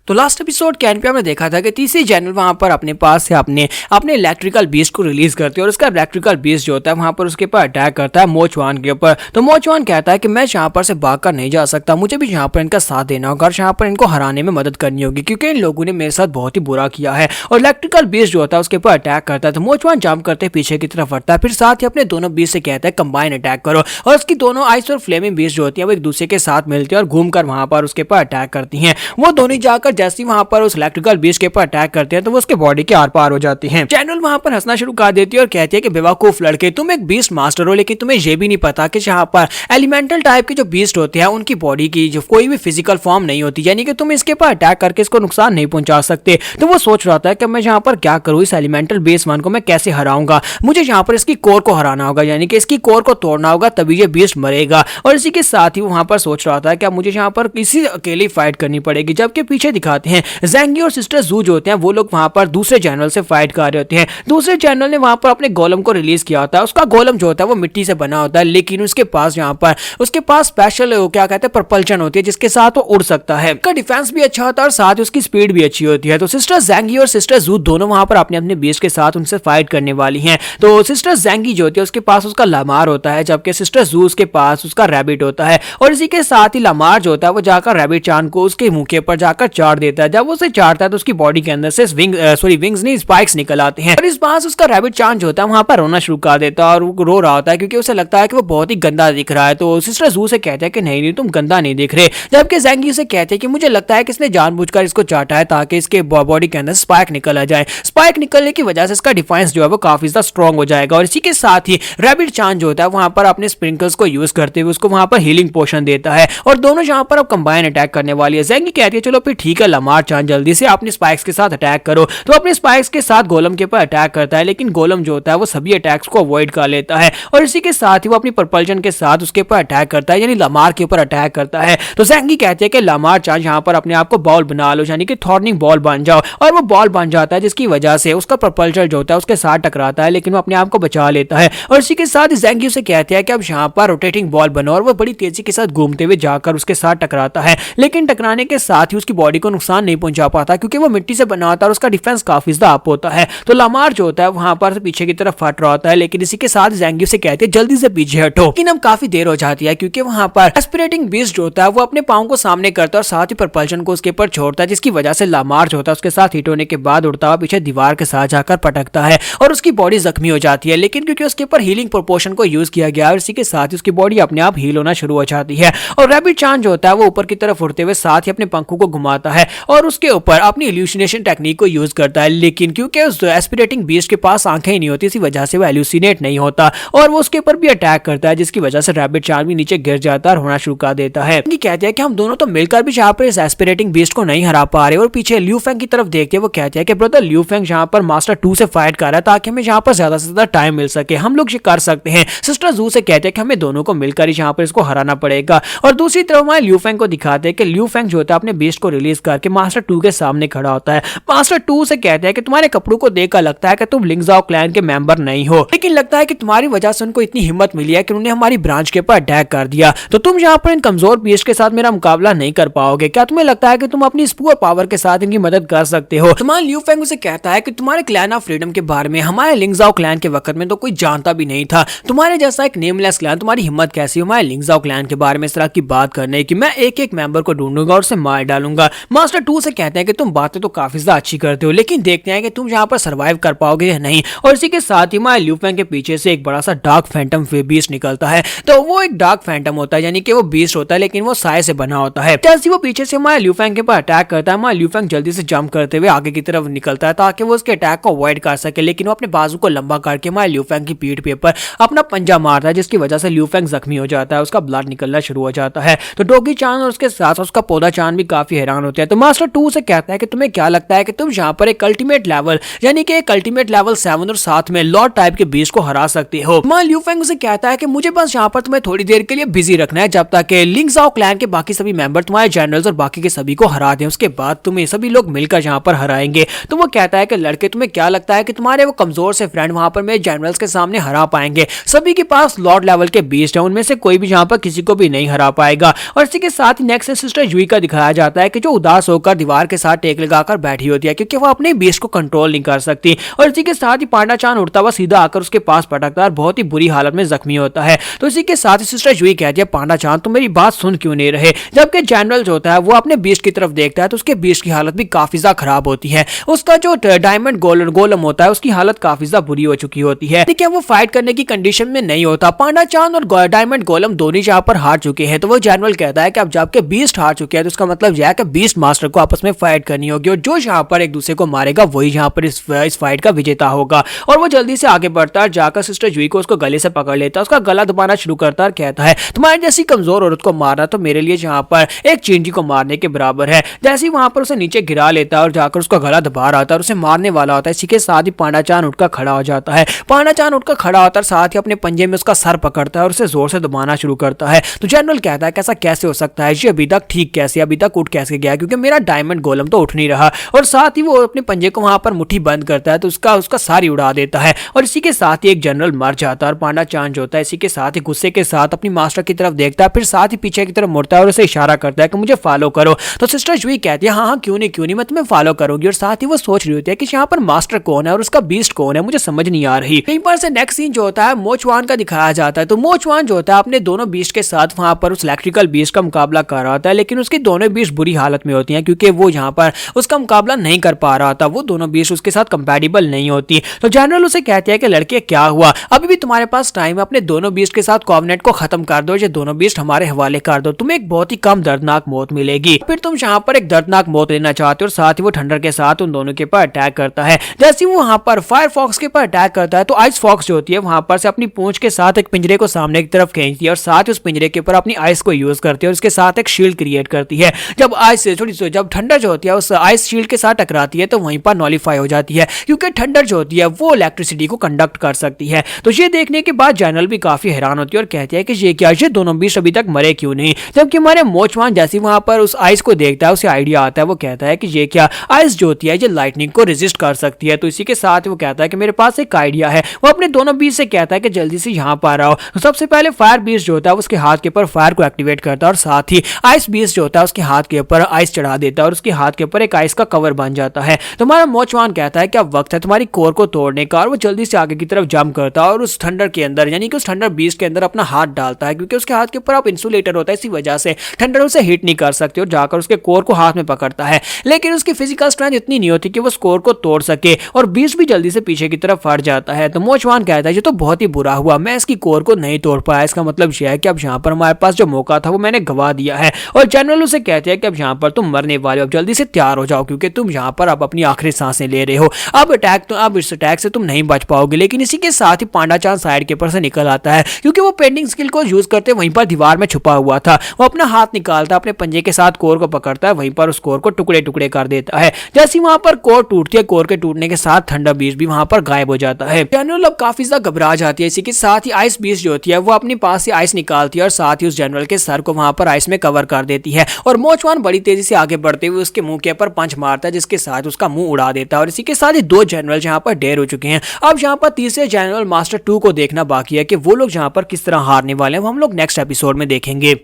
तो last episode can pay हमने देखा था कि तीसरी जनरल वहां पर अपने पास से अपने इलेक्ट्रिकल बीस्ट को रिलीज करती है और उसका इलेक्ट्रिकल बीस्ट जो होता है वहां पर उसके ऊपर अटैक करता है मोचवान के ऊपर। तो मोचवान कहता है कि मैं यहाँ पर से भागकर नहीं जा सकता, मुझे भी यहाँ पर इनका साथ देना होगा और यहाँ पर इनको हराने में मदद करनी होगी क्योंकि इन लोगों ने मेरे साथ बहुत ही बुरा किया है। और इलेक्ट्रिकल बीस्ट जो होता है उसके ऊपर अटैक करता है तो मोचवान जंप करते पीछे की तरफ हटता है, फिर साथ ही अपने दोनों बीस्ट से कहता है कंबाइन अटैक करो। और उसकी दोनों आइस और फ्लेमिंग बीस्ट जो होती है वो एक दूसरे के साथ मिलती है और घूमकर वहां पर उसके ऊपर अटैक करती हैं। वो दोनों जाकर जैसे वहां पर इलेक्ट्रिकल बीस्ट के ऊपर अटैक करते हैं तो वो उसके बॉडी के आर पार हो जाती हैं। जनरल वहां पर हंसना शुरू कर देती है और कहती है कि बेवकूफ लड़के, तुम एक बीस्ट मास्टर हो लेकिन तुम्हें यह भी नहीं पता कि यहाँ पर एलिमेंटल टाइप के जो बीस्ट होते हैं उनकी बॉडी की जो कोई भी फिजिकल फॉर्म नहीं होती, यानी कि तुम इसके ऊपर अटैक करके इसको नुकसान नहीं पहुंचा सकते। तो वो सोच रहा था कि मैं यहाँ पर क्या करूँ, इस एलिमेंटल बेस वन को मैं कैसे हराऊंगा, मुझे यहाँ पर इसकी कोर को हराना होगा, यानी कि इसकी कोर को तोड़ना होगा तभी ये बीस्ट मरेगा। और इसी के साथ ही वहां पर सोच रहा था कि मुझे यहाँ पर किसी अकेली फाइट करनी पड़ेगी। जबकि पीछे दिखाते हैं ज़ेंगी और सिस्टर जू जो होते हैं वो लोग वहां पर दूसरे जनरल से फाइट कर रहे होते हैं। दूसरे जनरल ने वहां पर अपने गोलम को रिलीज किया होता है। उसका गोलम जो होता है वो मिट्टी से बना होता है लेकिन उसके पास यहाँ पर उसके पास स्पेशल क्या कहते हैं प्रपल्शन होती है जिसके साथ वो उड़ सकता है। उसका डिफेंस भी अच्छा होता है और साथ ही उसकी स्पीड भी अच्छी होती है। तो सिस्टर ज़ेंगी और सिस्टर जू दोनों वहां पर अपने अपने बेस के साथ उनसे फाइट करने वाली हैं। तो सिस्टर ज़ेंगी जो होती है उसके पास उसका लामार होता है जबकि सिस्टर जू के पास उसका रैबिट होता है। और इसी के साथ ही लामार जो होता है वो जाकर रैबिट चांद को उसके मुंह के ऊपर जाकर चाट देता है। जब वो उसे चाटता है तो उसकी बॉडी के अंदर से विंग्स नहीं स्पाइक्स निकल आते हैं। और इस बात उसका रैबिट चांद जो होता है वहां पर रोना शुरू कर देता है और वो रो रहा होता है क्योंकि उसे लगता है कि वो बहुत ही गंदा दिख रहा है। तो सिस्टर जू से कहते हैं कि नहीं तुम गंदा नहीं दिख रहे, जबकि ज़ेंगी उसे कहते हैं कि मुझे लगता है कि इसने जानबूझकर इसको चाटा है ताकि इसके बॉडी के अंदर स्पाइक निकल आ जाए। स्पाइक निकलने की वजह से इसका डिफेंस जो है वो काफी ज्यादा स्ट्रॉन्ग हो जाएगा। और इसी के साथ ही रैबिट चांद जो होता है वहां पर अपने स्प्रिंकल्स को यूज करते हुए उसको वहां पर हीलिंग पोशन देता है और दोनों यहाँ पर अब कंबाइन अटैक करने वाली है। ज़ेंगी कहती है चलो फिर ठीक है लामार चांद जल्दी से अपने स्पाइक्स के साथ अटैक करो। तो अपने स्पाइक्स के साथ गोलम के ऊपर अटैक करता है लेकिन गोलम जो होता है वो सभी अटैक्स को अवॉइड कर लेता है। और इसी के साथ ही वो अपनी प्रपल्शन के साथ उसके ऊपर अटैक करता है यानी लामार के ऊपर अटैक करता है। तो ज़ेंगी कहते हैं कि लामार चांद यहाँ पर अपने आप को बॉल बना लो, यानी कि थॉर्निंग बॉल बन जाओ। और वो बॉल बन जाता है जिसकी वजह से उसका प्रपल्शन जो होता है उसके साथ टकराता है लेकिन वो अपने आप को बचा लेता है। और इसी के साथ ज़ेंगी उसे कहते हैं कि अब यहाँ पर रोटेटिंग बॉल बनो और वो बड़ी तेजी के साथ घूमते हुए जाकर उसके साथ टकराता है लेकिन टकराने के साथ ही उसकी बॉडी को नुकसान नहीं पहुंचा पाता क्योंकि वो मिट्टी से बना होता है और उसका डिफेंस काफी ज्यादा अप होता है। तो लामार जो होता है वहां पर पीछे की तरफ फट रहा होता है लेकिन इसी के साथ ज़ेंगी से कहते हैं जल्दी से पीछे हटो। लेकिन अब काफी देर हो जाती है क्योंकि वहां पर एस्पिरेटिंग बीस्ट जो होता है वो अपने पांव को सामने करता है और साथ ही प्रपल्शन को उसके ऊपर छोड़ता है जिसकी वजह से लामार जो होता है उसके साथ हिट होने के बाद उड़ता हुआ पीछे दीवार के साथ जाकर पटकता है और उसकी बॉडी जख्मी हो जाती है। लेकिन क्योंकि उसके ऊपर हीलिंग प्रोपोर्शन को यूज किया गया और इसी के साथ ही उसकी बॉडी अपने आप हील होना शुरू हो जाती है। और रैबिट चांद जो होता है वो ऊपर की तरफ उड़ते हुए साथ ही अपने पंखों को घुमाता है और उसके ऊपर अपनी इल्यूसिनेशन टेक्निक को यूज करता है लेकिन क्योंकि उस एस्पिरेटिंग बीस्ट के पास आंखें ही नहीं होती इसी वजह से वो एल्यूसिनेट नहीं होता और वो उसके ऊपर भी अटैक करता है जिसकी वजह से रैबिट चांद भी नीचे गिर जाता है और होना शुरू कर देता है। कहते हैं कि हम दोनों तो मिलकर भी यहाँ पर इस एस्पिरेटिंग बीस्ट को नहीं हरा पा रहे। और पीछे लियू फेंग की तरफ देखते हैं वो कहते हैं कि ब्रदर लियू फेंग यहाँ पर मास्टर 2 से फाइट कर रहा है ताकि हमें यहाँ पर ज्यादा से ज्यादा टाइम मिल सके, हम लोग ये कर सकते हैं। सिस्टर जू से कहते हैं कि हमें दोनों को मिलकर ही यहाँ पर इसको हराना पड़ेगा। और दूसरी तरफ हमारे लियू फेंग को दिखाते हैं कि लियू फेंग जो होता है अपने बीस्ट को रिलीज करके मास्टर 2 के सामने खड़ा होता है। मास्टर 2 से कहते हैं कि तुम्हारे कपड़ों को देखकर लगता है कि तुम लिंगजाओ क्लैन के मेंबर नहीं हो, लेकिन लगता है कि तुम्हारी वजह से उनको इतनी हिम्मत मिली है कि उन्होंने हमारी ब्रांच के ऊपर अटैक कर दिया, तो तुम यहाँ पर इन कमजोर बीस्ट के साथ मेरा मुकाबला नहीं कर पाओगे। क्या तुम्हें लगता है कि तुम अपनी इस पुअर पावर के साथ इनकी मदद कर सकते हो? तुम्हारे लियू फेंग उसे कहता है कि तुम्हारे क्लैन ऑफ फ्रीडम के बारे में हमारे लिंगजाओ क्लैन के वक्त में तो कोई जानता भी नहीं था, तुम्हारे जैसा एक नेमलेस क्लैन, तुम्हारी हिम्मत कैसी हमारे लिंगजाओ क्लैन के बारे में इस तरह की बात करने की? मैं एक एक मेंबर को ढूंढूंगा और उसे मार डालूंगा। मास्टर 2 से कहते हैं कि तुम बातें तो काफी ज्यादा अच्छी करते हो लेकिन देखते हैं कि तुम यहाँ पर सर्वाइव कर पाओगे या नहीं। और इसी के साथ ही हमारे लियू फेंग के पीछे से एक बड़ा सा डार्क फैंटम बीस्ट निकलता है। तो वो एक डार्क फैंटम होता है यानी कि वो बीस्ट होता है लेकिन वो साय से बना होता है। जैसे वो पीछे से हमारे लियू फेंग के ऊपर अटैक करता है, हमारे लियू फेंग जल्दी से जंप करते हुए आगे की तरफ निकलता है ताकि वो उसके अटैक को अवॉइड कर सके, लेकिन वो अपने बाजू को लंबा करके हमारे लियू फेंग की पीठ पे ऊपर अपना पंजा मारता है जिसकी वजह से लियू फेंग जख्मी हो जाता है, उसका ब्लड निकलना शुरू हो जाता है। तो डोगी चांद और उसके साथ उसका पौधा चांद भी काफी हैरान होते हैं। तो मास्टर 2 से कहता है कि तुम्हें क्या लगता है कि तुम यहाँ पर एक अल्टीमेट लेवल यानी कि एक अल्टीमेट लेवल 7 और साथ में लॉर्ड टाइप के बीस्ट को हरा सकते हो? हमारे लियू फेंग उसे कहता है कि मुझे बस यहाँ पर तुम्हें थोड़ी देर के लिए बिजी रखना है जब तक कि लिंगजाओ क्लैन के बाकी सभी मेंबर तुम्हारे जनरल्स और बाकी के सभी को हरा दें, उसके बाद तुम्हें सभी लोग मिलकर यहाँ पर हराएंगे। तो वो कहता है कि लड़के तुम्हें क्या लगता है कि तुम्हारे वो कमजोर से फ्रेंड वहां पर मेरे जनरल्स के सामने हरा पाएंगे? सभी के पास लॉर्ड लेवल के बीस्ट है, उनमें से कोई भी यहाँ पर किसी को भी नहीं हरा पाएगा। और इसी के साथ ही नेक्स्ट सिस्टर यूई का दिखाया जाता है कि जो उदास होकर दीवार के साथ टेक लगाकर बैठी होती है क्योंकि वो अपने बीस्ट को कंट्रोल नहीं कर सकती। और इसी के साथ ही पांडा चान उड़ता हुआ सीधा आकर उसके पास पटकता है और बहुत ही बुरी हालत में जख्मी होता है। तो इसी के साथ ही सिस्टर जूही कहती है पांडा चान तुम मेरी बात सुन क्यों नहीं रहे। जबकि जनरल जो होता है वो अपने बीस्ट की तरफ देखता है तो उसके बीस्ट की हालत भी काफी ज्यादा खराब होती है। उसका जो डायमंड गोलम होता है उसकी हालत काफी ज्यादा बुरी हो चुकी होती है। देखिए वो फाइट करने की कंडीशन में नहीं होता। पांडा चान और डायमंड गोलम दोनों यहाँ पर हार चुके हैं। तो वो जनरल कहता है कि अब जबकि बीस्ट हार चुके हैं तो इसका मतलब यह है कि बीस्ट मास्टर को आपस में फाइट करनी होगी और जो यहाँ पर एक दूसरे को मारेगा वही यहाँ पर इस फाइट का विजेता होगा। और वो जल्दी से आगे बढ़ता है, जाकर सिस्टर जूही को उसको गले से पकड़ लेता है, उसका गला दबाना शुरू करता है और कहता है तुम्हारे जैसी कमजोर औरत को मारना तो मेरे लिए यहाँ पर एक चींटी को मारने के बराबर है। जैसे ही वहां पर उसे नीचे गिरा लेता है और जाकर उसका गला दबा रहा था और उसे मारने वाला होता है। इसी के साथ ही पांडा चान उठकर खड़ा हो जाता है। पांडा चान उठकर खड़ा होता है, साथ ही अपने पंजे में उसका सर पकड़ता है और उसे जोर से दबाना शुरू करता है। तो जनरल कहता है कैसा कैसे हो सकता है, ये अभी तक ठीक कैसे, अभी तक उठ कैसे गया, क्योंकि मेरा डायमंड गोलम तो उठ नहीं रहा। और साथ ही वो अपने पंजे को वहां पर मुट्ठी बंद करता है तो उसका सारी उड़ा देता है और इसी के साथ ही एक जनरल मर जाता है। और पांडा चान जो होता है इसी के साथ ही गुस्से के साथ अपनी मास्टर की तरफ देखता है, फिर साथ ही पीछे की तरफ मुड़ता है और उसे इशारा करता है कि मुझे फॉलो करो। तो सिस्टर जूही कहती है हाँ क्यों नहीं मैं तुम्हें फॉलो करूंगी। और साथ ही वो सोच रही होती है कि यहाँ पर मास्टर कौन है और उसका बीस्ट कौन है, मुझे समझ नहीं आ रही। कहीं पर से नेक्स्ट सीन जो होता है मोचवान का दिखाया जाता है। तो मोचवान जो होता है अपने दोनों बीस्ट के साथ वहां पर उस इलेक्ट्रिकल बीस्ट का मुकाबला कर रहा होता है, लेकिन उसकी दोनों बीस्ट बुरी हालत में होती हैं क्योंकि वो यहाँ पर उसका मुकाबला नहीं कर पा रहा था। वो दोनों बीस्ट उसके साथ कंपैटिबल नहीं होती। तो जनरल उसे कहते हैं कि लड़के क्या हुआ, अभी भी तुम्हारे पास टाइम है, अपने दोनों बीस्ट के साथ कॉवेनेंट को खत्म कर दो, ये दोनों बीस्ट हमारे हवाले कर दो, तुम्हें एक बहुत ही कम दर्दनाक मौत मिलेगी। फिर तुम यहाँ पर एक दर्दनाक मौत लेना चाहते हो। और साथ ही वो थंडर के साथ उन दोनों के ऊपर अटैक करता है। जैसे वो वहां पर फायर फॉक्स के ऊपर अटैक करता है तो आइस फॉक्स जो होती है वहां पर से अपनी पूंछ के साथ एक पिंजरे को सामने की तरफ खींचती है और साथ ही उस पिंजरे के ऊपर अपनी आइस को यूज करती है और उसके साथ एक शील्ड क्रिएट करती है। जब ठंडर जो होती है उस आइस शील्ड के साथ टकराती है तो वहीं पर नॉलिफाई हो जाती है क्योंकि ठंडर जो होती है वो इलेक्ट्रिसिटी को कंडक्ट कर सकती है। तो ये देखने के बाद जनरल भी काफी हैरान होती है और कहती है कि ये क्या, ये दोनों बीस्ट अभी तक मरे क्यों नहीं। जबकि हमारे मोचवान जैसे वहां पर उस आइस को देखता है उसे आइडिया आता है, वो कहता है कि ये क्या, आइस जो होती है ये लाइटनिंग को रेजिस्ट कर सकती है। तो इसी के साथ वो कहता है कि मेरे पास एक आइडिया है। वो अपने दोनों बीस्ट से कहता है कि जल्दी से यहाँ पर आओ। तो सबसे पहले फायर बीस्ट जो होता है उसके हाथ के ऊपर फायर को एक्टिवेट करता है और साथ ही आइस बीस्ट जो होता है उसके हाथ के ऊपर आइस चढ़ा देता है और उसके हाथ के ऊपर एक आइस का कवर बन जाता है। तो हमारा मोचवान कहता है कि अब वक्त है तुम्हारी कोर को तोड़ने का। और वो जल्दी से आगे की तरफ जंप करता है और उस ठंडर के अंदर यानी कि उस ठंडर बीस्ट के अंदर अपना हाथ डालता है क्योंकि उसके हाथ के ऊपर आप इंसुलेटर होता है, इसी वजह से ठंडर उसे हीट नहीं कर सकते और जाकर उसके कोर को हाथ में पकड़ता है। लेकिन उसकी फिजिकल स्ट्रेंथ इतनी नहीं होती कि वो कोर को तोड़ सके और बीस्ट भी जल्दी से पीछे की तरफ फट जाता है। तो मोचवान कहता है ये तो बहुत ही बुरा हुआ, मैं इसकी कोर को नहीं तोड़ पाया, इसका मतलब यह है कि अब यहाँ पर हमारे पास जो मौका था वो मैंने गवा दिया है। और जनरल उसे कहते हैं कि अब यहाँ पर तुम मरने वाले हो, अब जल्दी से तैयार हो जाओ क्योंकि तुम यहाँ पर अब अपनी आखिरी सांसें ले रहे हो। अब इस अटैक से तुम नहीं बच पाओगे। लेकिन इसी के साथ ही पांडा चान साइड के ऊपर से निकल आता है क्योंकि वो पेंटिंग स्किल को यूज करते वहीं पर दीवार में छुपा हुआ था। वो अपना हाथ निकालता है, अपने पंजे के साथ कोर को पकड़ता है, वहीं पर उस कोर को टुकड़े टुकड़े कर देता है। जैसे वहां पर कोर टूटती है, कोर के टूटने के साथ ठंडा बीस्ट भी वहां पर गायब हो जाता है। जनरल अब काफी ज्यादा घबरा जाती है। इसी के साथ ही आइस बीस्ट जो होती है वो अपने पास से आइस निकालती है और साथ ही उस जनरल के सर को वहां पर आइस में कवर कर देती है। और मोचवान बड़ी तेजी से आगे बढ़ते हुए उसके मुंह के ऊपर पंच मारता है जिसके साथ उसका मुंह उड़ा देता है। और इसी के साथ ही दो जनरल यहाँ पर ढेर हो चुके हैं। अब यहाँ पर तीसरे जनरल मास्टर 2 को देखना बाकी है कि वो लोग यहाँ पर किस तरह हारने वाले हैं, वो हम लोग नेक्स्ट एपिसोड में देखेंगे।